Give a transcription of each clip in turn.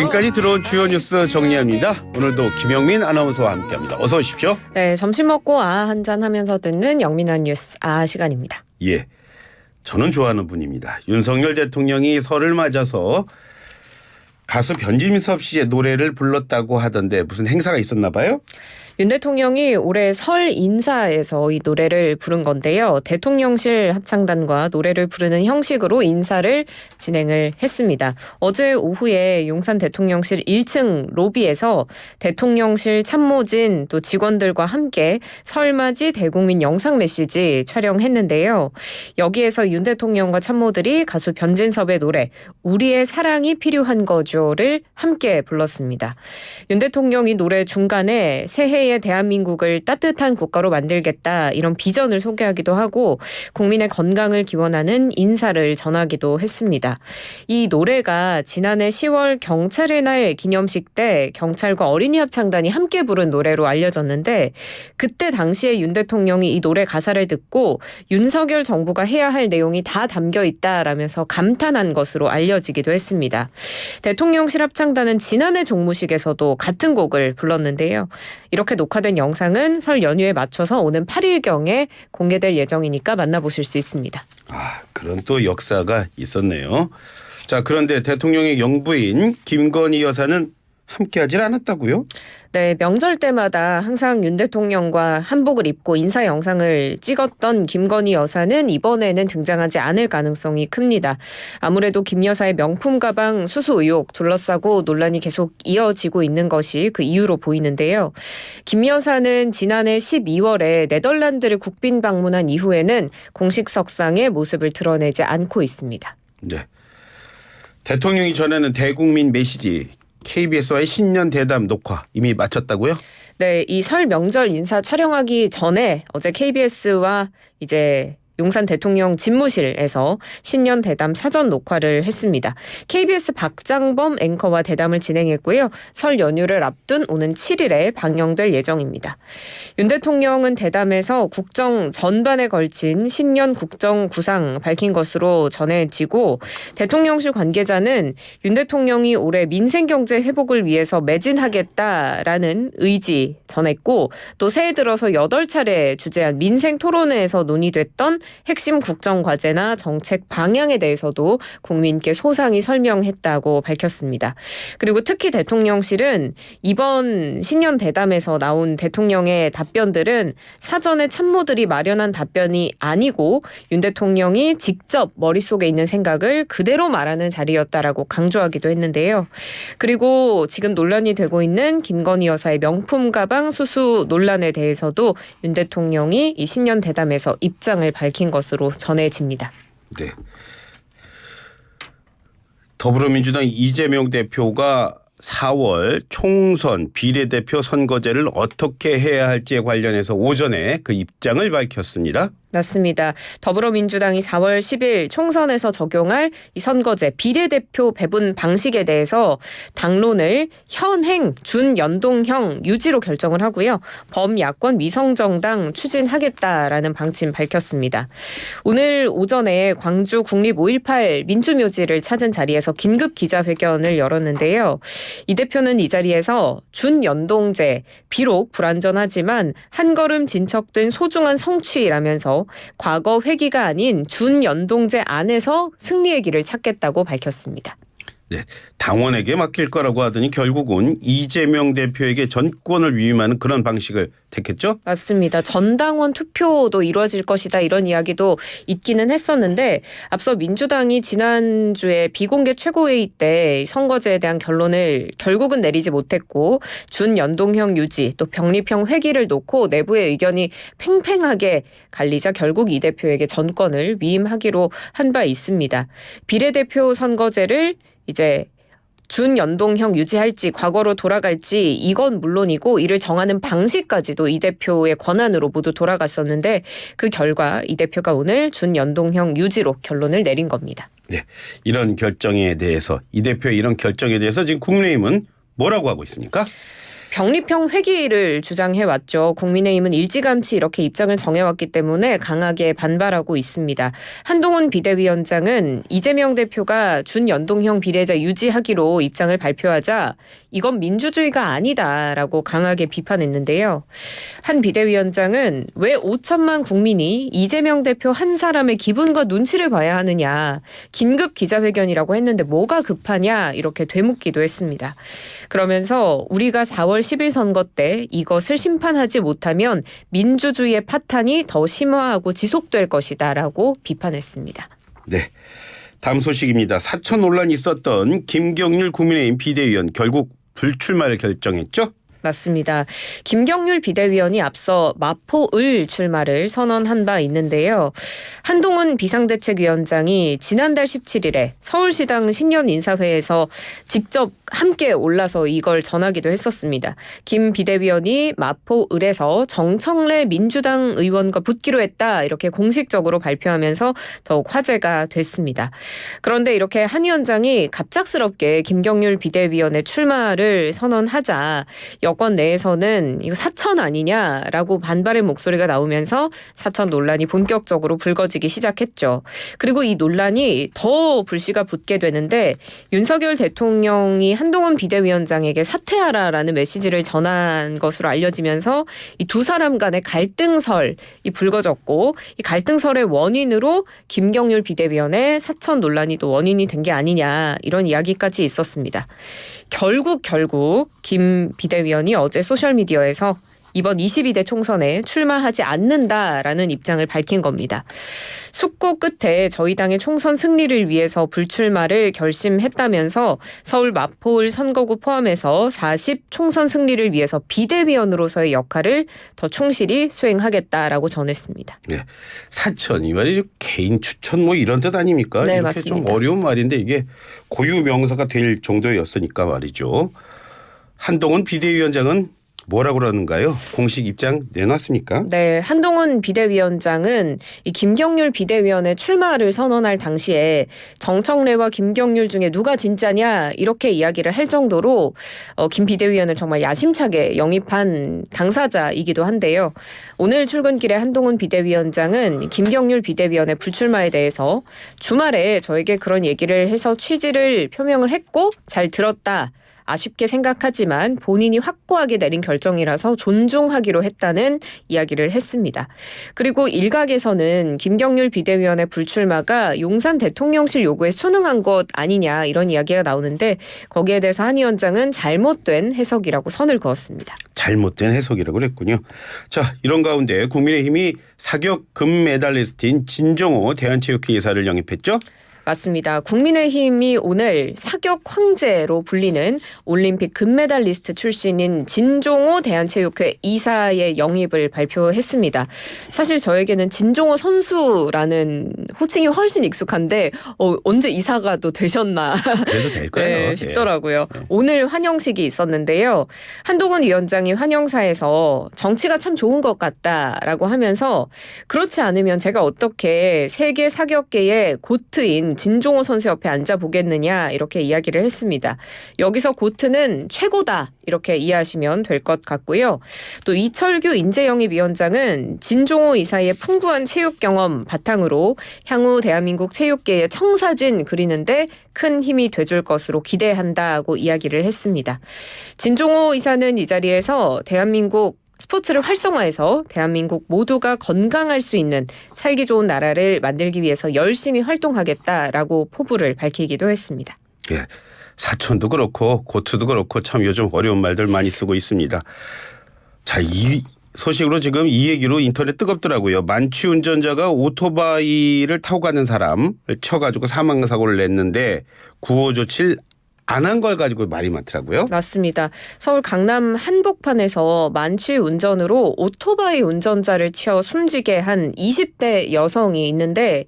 지금까지 들어온 주요 뉴스 정리합니다. 오늘도 김영민 아나운서와 함께합니다. 어서 오십시오. 네, 점심 먹고 한잔 하면서 듣는 영민한 뉴스 시간입니다. 예, 저는 좋아하는 분입니다. 윤석열 대통령이 설을 맞아서 가수 변진섭 씨의 노래를 불렀다고 하던데 무슨 행사가 있었나 봐요? 윤 대통령이 올해 설 인사에서 이 노래를 부른 건데요. 대통령실 합창단과 노래를 부르는 형식으로 인사를 진행을 했습니다. 어제 오후에 용산 대통령실 1층 로비에서 대통령실 참모진 또 직원들과 함께 설맞이 대국민 영상 메시지 촬영했는데요. 여기에서 윤 대통령과 참모들이 가수 변진섭의 노래 우리의 사랑이 필요한 거죠를 함께 불렀습니다. 윤 대통령이 노래 중간에 새해에 대한민국을 따뜻한 국가로 만들겠다 이런 비전을 소개하기도 하고 국민의 건강을 기원하는 인사를 전하기도 했습니다. 이 노래가 지난해 10월 경찰의 날 기념식 때 경찰과 어린이 합창단이 함께 부른 노래로 알려졌는데 그때 당시에 윤 대통령이 이 노래 가사를 듣고 윤석열 정부가 해야 할 내용이 다 담겨 있다라면서 감탄한 것으로 알려지기도 했습니다. 대통령실 합창단은 지난해 종무식에서도 같은 곡을 불렀는데요. 이렇게 녹화된 영상은 설 연휴에 맞춰서 오는 8일경에 공개될 예정이니까 만나보실 수 있습니다. 그런 또 역사가 있었네요. 자, 그런데 대통령의 영부인 김건희 여사는 함께하질 않았다고요? 네, 명절 때마다 항상 윤 대통령과 한복을 입고 인사 영상을 찍었던 김건희 여사는 이번에는 등장하지 않을 가능성이 큽니다. 아무래도 김 여사의 명품 가방 수수 의혹 둘러싸고 논란이 계속 이어지고 있는 것이 그 이유로 보이는데요. 김 여사는 지난해 12월에 네덜란드를 국빈 방문한 이후에는 공식 석상에 모습을 드러내지 않고 있습니다. 네. 대통령이 전하는 대국민 메시지 KBS와의 신년 대담 녹화 이미 마쳤다고요? 네, 이 설 명절 인사 촬영하기 전에 어제 KBS와 이제 용산 대통령 집무실에서 신년 대담 사전 녹화를 했습니다. KBS 박장범 앵커와 대담을 진행했고요. 설 연휴를 앞둔 오는 7일에 방영될 예정입니다. 윤 대통령은 대담에서 국정 전반에 걸친 신년 국정 구상 밝힌 것으로 전해지고 대통령실 관계자는 윤 대통령이 올해 민생경제 회복을 위해서 매진하겠다라는 의지 전했고 또 새해 들어서 8차례 주재한 민생토론회에서 논의됐던 핵심 국정과제나 정책 방향에 대해서도 국민께 소상히 설명했다고 밝혔습니다. 그리고 특히 대통령실은 이번 신년 대담에서 나온 대통령의 답변들은 사전에 참모들이 마련한 답변이 아니고 윤 대통령이 직접 머릿속에 있는 생각을 그대로 말하는 자리였다라고 강조하기도 했는데요. 그리고 지금 논란이 되고 있는 김건희 여사의 명품 가방 수수 논란에 대해서도 윤 대통령이 이 신년 대담에서 입장을 밝힌 것으로 전해집니다. 네. 더불어민주당 이재명 대표가 4월 총선 비례대표 선거제를 어떻게 해야 할지에 관련해서 오전에 그 입장을 밝혔습니다. 맞습니다. 더불어민주당이 4월 10일 총선에서 적용할 이 선거제 비례대표 배분 방식에 대해서 당론을 현행 준연동형 유지로 결정을 하고요. 범야권 미성정당 추진하겠다라는 방침 밝혔습니다. 오늘 오전에 광주 국립 5.18 민주묘지를 찾은 자리에서 긴급 기자회견을 열었는데요. 이 대표는 이 자리에서 준연동제 비록 불완전하지만 한 걸음 진척된 소중한 성취라면서 과거 회기가 아닌 준연동제 안에서 승리의 길을 찾겠다고 밝혔습니다. 네, 당원에게 맡길 거라고 하더니 결국은 이재명 대표에게 전권을 위임하는 그런 방식을 택했죠? 맞습니다. 전당원 투표도 이루어질 것이다 이런 이야기도 있기는 했었는데 앞서 민주당이 지난주에 비공개 최고회의 때 선거제에 대한 결론을 결국은 내리지 못했고 준연동형 유지 또 병립형 회기를 놓고 내부의 의견이 팽팽하게 갈리자 결국 이 대표에게 전권을 위임하기로 한 바 있습니다. 비례대표 선거제를 이제 준연동형 유지할지 과거로 돌아갈지 이건 물론이고 이를 정하는 방식까지도 이 대표의 권한으로 모두 돌아갔었는데 그 결과 이 대표가 오늘 준연동형 유지로 결론을 내린 겁니다. 네, 이런 결정에 대해서 이 대표의 이런 결정에 대해서 지금 국민의힘은 뭐라고 하고 있습니까? 병립형 회귀를 주장해왔죠. 국민의힘은 일찌감치 이렇게 입장을 정해왔기 때문에 강하게 반발하고 있습니다. 한동훈 비대위원장은 이재명 대표가 준연동형 비례자 유지하기로 입장을 발표하자 이건 민주주의가 아니다라고 강하게 비판했는데요. 한 비대위원장은 왜 5천만 국민이 이재명 대표 한 사람의 기분과 눈치를 봐야 하느냐. 긴급 기자회견이라고 했는데 뭐가 급하냐 이렇게 되묻기도 했습니다. 그러면서 우리가 4월 10일 선거 때 이것을 심판하지 못하면 민주주의의 파탄이 더 심화하고 지속될 것이다라고 비판했습니다. 네. 다음 소식입니다. 사천 논란이 있었던 김경률 국민의힘 비대위원 결국 불출마를 결정했죠? 맞습니다. 김경률 비대위원이 앞서 마포을 출마를 선언한 바 있는데요. 한동훈 비상대책위원장이 지난달 17일에 서울시당 신년 인사회에서 직접 함께 올라서 이걸 전하기도 했었습니다. 김 비대위원이 마포을에서 정청래 민주당 의원과 붙기로 했다 이렇게 공식적으로 발표하면서 더욱 화제가 됐습니다. 그런데 이렇게 한 위원장이 갑작스럽게 김경률 비대위원의 출마를 선언하자 여권 내에서는 이거 사천 아니냐라고 반발의 목소리가 나오면서 사천 논란이 본격적으로 불거지기 시작했죠. 그리고 이 논란이 더 불씨가 붙게 되는데 윤석열 대통령이 한동훈 비대위원장에게 사퇴하라라는 메시지를 전한 것으로 알려지면서 이 두 사람 간의 갈등설이 불거졌고 이 갈등설의 원인으로 김경률 비대위원의 사천 논란이 또 원인이 된 게 아니냐 이런 이야기까지 있었습니다. 결국 김 비대위원이 어제 소셜미디어에서 이번 22대 총선에 출마하지 않는다라는 입장을 밝힌 겁니다. 숙고 끝에 저희 당의 총선 승리를 위해서 불출마를 결심했다면서 서울 마포을 선거구 포함해서 40 총선 승리를 위해서 비대위원으로서의 역할을 더 충실히 수행하겠다라고 전했습니다. 네. 사천 이 말이 개인 추천 뭐 이런 뜻 아닙니까? 네, 이렇게 맞습니다. 좀 어려운 말인데 이게 고유 명사가 될 정도였으니까 말이죠. 한동훈 비대위원장은 뭐라고 그러는가요? 공식 입장 내놨습니까? 네, 한동훈 비대위원장은 이 김경률 비대위원의 출마를 선언할 당시에 정청래와 김경률 중에 누가 진짜냐 이렇게 이야기를 할 정도로 김 비대위원을 정말 야심차게 영입한 당사자이기도 한데요. 오늘 출근길에 한동훈 비대위원장은 김경률 비대위원의 불출마에 대해서 주말에 저에게 그런 얘기를 해서 취지를 표명을 했고 잘 들었다. 아쉽게 생각하지만 본인이 확고하게 내린 결정이라서 존중하기로 했다는 이야기를 했습니다. 그리고 일각에서는 김경률 비대위원의 불출마가 용산 대통령실 요구에 순응한 것 아니냐 이런 이야기가 나오는데 거기에 대해서 한 위원장은 잘못된 해석이라고 선을 그었습니다. 잘못된 해석이라고 그랬군요. 자, 이런 가운데 국민의힘이 사격 금메달리스트인 진종호 대한체육회 이사를 영입했죠? 맞습니다. 국민의힘이 오늘 사격 황제로 불리는 올림픽 금메달리스트 출신인 진종호 대한체육회 이사의 영입을 발표했습니다. 사실 저에게는 진종호 선수라는 호칭이 훨씬 익숙한데 언제 이사가 또 되셨나 그래도 될 거예요. 네, 싶더라고요. 오늘 환영식이 있었는데요. 한동훈 위원장이 환영사에서 정치가 참 좋은 것 같다라고 하면서 그렇지 않으면 제가 어떻게 세계 사격계의 고트인 진종호 선수 옆에 앉아보겠느냐 이렇게 이야기를 했습니다. 여기서 고트는 최고다 이렇게 이해하시면 될 것 같고요. 또 이철규 인재영입위원장은 진종호 이사의 풍부한 체육 경험 바탕으로 향후 대한민국 체육계의 청사진 그리는데 큰 힘이 돼줄 것으로 기대한다고 이야기를 했습니다. 진종호 이사는 이 자리에서 대한민국 스포츠를 활성화해서 대한민국 모두가 건강할 수 있는 살기 좋은 나라를 만들기 위해서 열심히 활동하겠다라고 포부를 밝히기도 했습니다. 예, 사천도 그렇고 고트도 그렇고 참 요즘 어려운 말들 많이 쓰고 있습니다. 자, 이 소식으로 지금 이 얘기로 인터넷 뜨겁더라고요. 만취 운전자가 오토바이를 타고 가는 사람을 쳐가지고 사망사고를 냈는데 구호 조치를 안 한 걸 가지고 말이 많더라고요. 맞습니다. 서울 강남 한복판에서 만취 운전으로 오토바이 운전자를 치어 숨지게 한 20대 여성이 있는데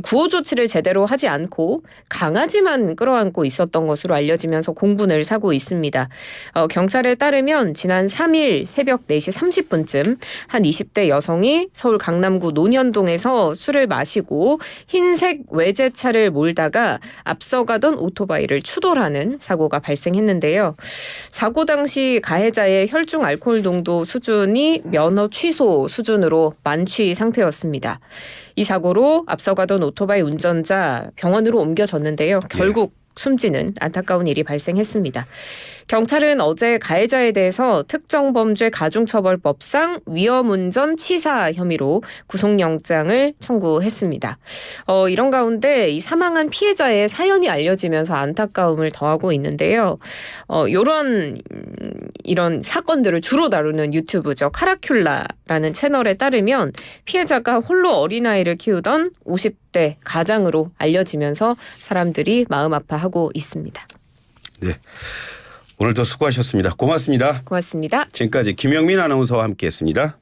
구호 조치를 제대로 하지 않고 강아지만 끌어안고 있었던 것으로 알려지면서 공분을 사고 있습니다. 경찰에 따르면 지난 3일 새벽 4시 30분쯤 한 20대 여성이 서울 강남구 논현동에서 술을 마시고 흰색 외제차를 몰다가 앞서가던 오토바이를 추돌하는 숨지는 사고가 발생했는데요. 사고 당시 가해자의 혈중 알코올 농도 수준이 면허 취소 수준으로 만취 상태였습니다. 이 사고로 앞서가던 오토바이 운전자 병원으로 옮겨졌는데요. 결국 숨지는 안타까운 일이 발생했습니다. 경찰은 어제 가해자에 대해서 특정범죄 가중처벌법상 위험운전 치사 혐의로 구속영장을 청구했습니다. 이런 가운데 이 사망한 피해자의 사연이 알려지면서 안타까움을 더하고 있는데요. 이런 사건들을 주로 다루는 유튜브죠. 카라큘라라는 채널에 따르면 피해자가 홀로 어린아이를 키우던 50대 가장으로 알려지면서 사람들이 마음 아파하고 있습니다. 네. 오늘도 수고하셨습니다. 고맙습니다. 고맙습니다. 지금까지 김영민 아나운서와 함께했습니다.